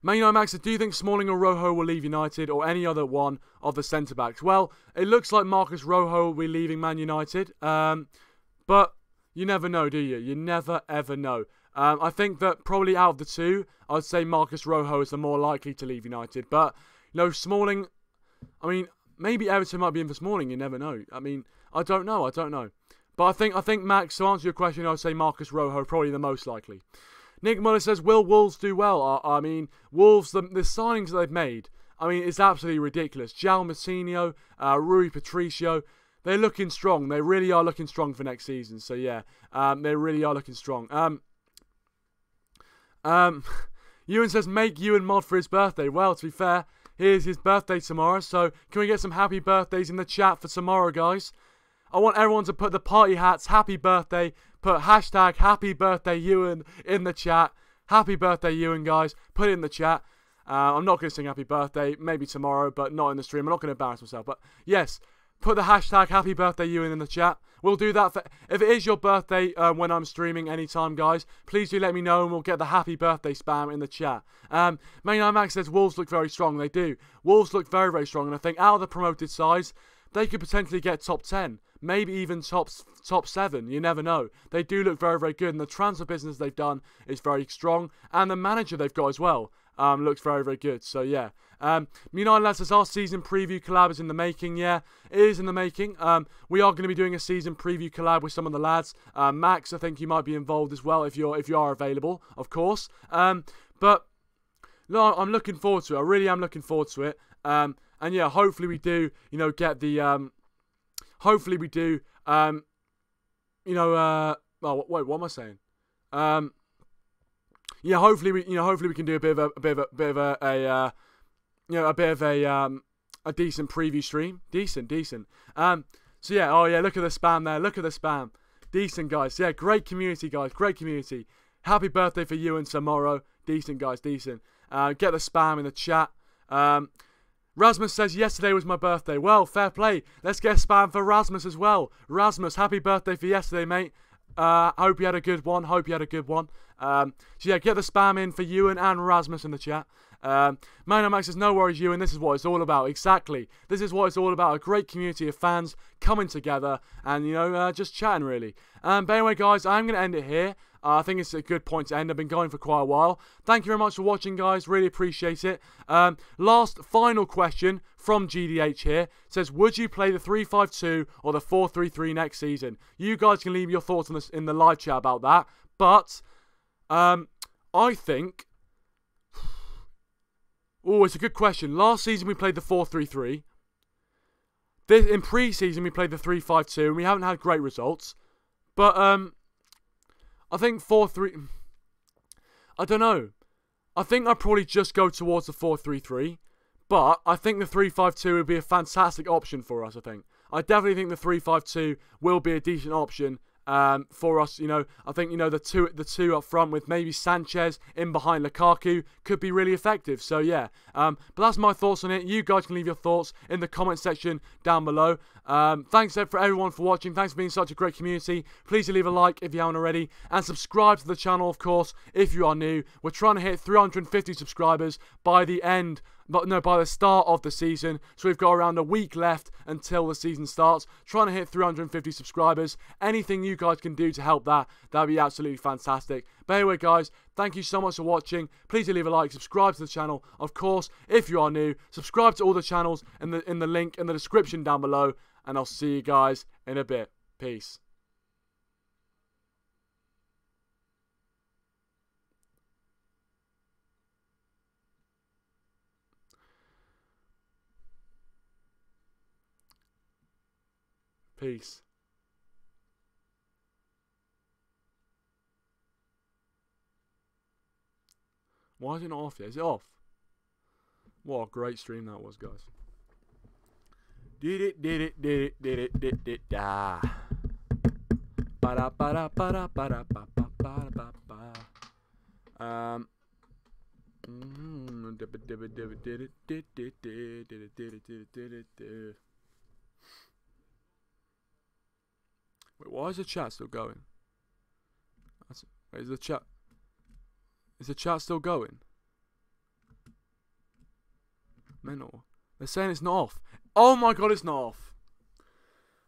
ManUnitedMax said, do you think Smalling or Rojo will leave United or any other one of the centre-backs? Well, it looks like Marcus Rojo will be leaving Man United. But you never know, do you? You never, ever know. I think that probably out of the two, I'd say Marcus Rojo is the more likely to leave United. But, you know, Smalling, I mean, maybe Everton might be in for Smalling. You never know. I mean, I don't know. But I think Max, to answer your question, I would say Marcus Rojo, probably the most likely. Nick Muller says, will Wolves do well? I mean, Wolves, the signings that they've made, I mean, it's absolutely ridiculous. João Moutinho, Rui Patricio, they're looking strong. They really are looking strong for next season. So, yeah, they really are looking strong. Ewan says, make Ewan mod for his birthday. Well, to be fair, here's his birthday tomorrow. So, can we get some happy birthdays in the chat for tomorrow, guys? I want everyone to put the party hats, happy birthday, put hashtag happy birthday Ewan in the chat. Happy birthday Ewan, guys. Put it in the chat. I'm not going to sing happy birthday, maybe tomorrow, but not in the stream. I'm not going to embarrass myself. But yes, put the hashtag happy birthday Ewan in the chat. We'll do that. If it is your birthday when I'm streaming anytime, guys, please do let me know and we'll get the happy birthday spam in the chat. ManUnitedMax says Wolves look very strong. They do. Wolves look very, very strong. And I think out of the promoted sides, they could potentially get top 10. Maybe even top 7. You never know. They do look very, very good. And the transfer business they've done is very strong. And the manager they've got as well looks very, very good. So, yeah. United lads says our season preview collab is in the making. Yeah, it is in the making. We are going to be doing a season preview collab with some of the lads. Max, I think you might be involved as well if you are available, of course. But no, I'm looking forward to it. I really am looking forward to it. And yeah, hopefully we do, you know, get the hopefully we do, oh, wait, what am I saying? Yeah, hopefully we can do a decent preview stream. Decent. So yeah, oh yeah, look at the spam there. Look at the spam. Decent, guys. Yeah, great community, guys. Great community. Happy birthday for you and tomorrow. Decent, guys. Decent. Get the spam in the chat. Rasmus says, yesterday was my birthday. Well, fair play. Let's get spam for Rasmus as well. Rasmus, happy birthday for yesterday, mate. Hope you had a good one. So yeah, get the spam in for Ewan and Rasmus in the chat. ManUnitedMax says, no worries, Ewan. This is what it's all about. Exactly. This is what it's all about. A great community of fans coming together and, you know, just chatting, really. But anyway, guys, I'm going to end it here. I think it's a good point to end. I've been going for quite a while. Thank you very much for watching, guys. Really appreciate it. Last, final question from GDH here. It says, would you play the 3-5-2 or the 4-3-3 next season? You guys can leave your thoughts on this in the live chat about that. But I think... Oh, it's a good question. Last season we played the 4-3-3. In pre-season we played the 3-5-2 and we haven't had great results. But I think 4-3... I don't know. I think I'd probably just go towards the 4-3-3. But I think the 3-5-2 would be a fantastic option for us, I think. I definitely think the 3-5-2 will be a decent option for us. You know, I think, you know, the two up front with maybe Sanchez in behind Lukaku could be really effective. So yeah, but that's my thoughts on it. You guys can leave your thoughts in the comment section down below. Thanks for everyone for watching. Thanks for being such a great community. Please do leave a like if you haven't already, and subscribe to the channel, of course, if you are new. We're trying to hit 350 subscribers by the end by the start of the season. So we've got around a week left until the season starts. Trying to hit 350 subscribers. Anything you guys can do to help that'd be absolutely fantastic. But anyway, guys, thank you so much for watching. Please do leave a like, subscribe to the channel. Of course, if you are new, subscribe to all the channels in the link in the description down below. And I'll see you guys in a bit. Peace. Peace. Why is it not off yet? Is it off? What a great stream that was, guys. Did it, da. Ba-da, ba-da, ba-da, ba-da, ba-da, ba-da. Wait, why is the chat still going? Wait, is the chat still going? Mental. They're saying it's not off. Oh my god, it's not off.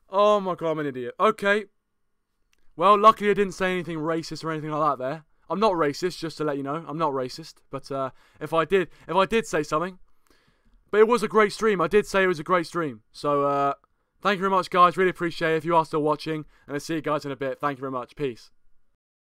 Oh my god, I'm an idiot. Okay. Well, luckily I didn't say anything racist or anything like that there. I'm not racist, just to let you know. I'm not racist. But if I did say something. But it was a great stream. I did say it was a great stream. So, thank you very much, guys. Really appreciate it if you are still watching. And I'll see you guys in a bit. Thank you very much. Peace.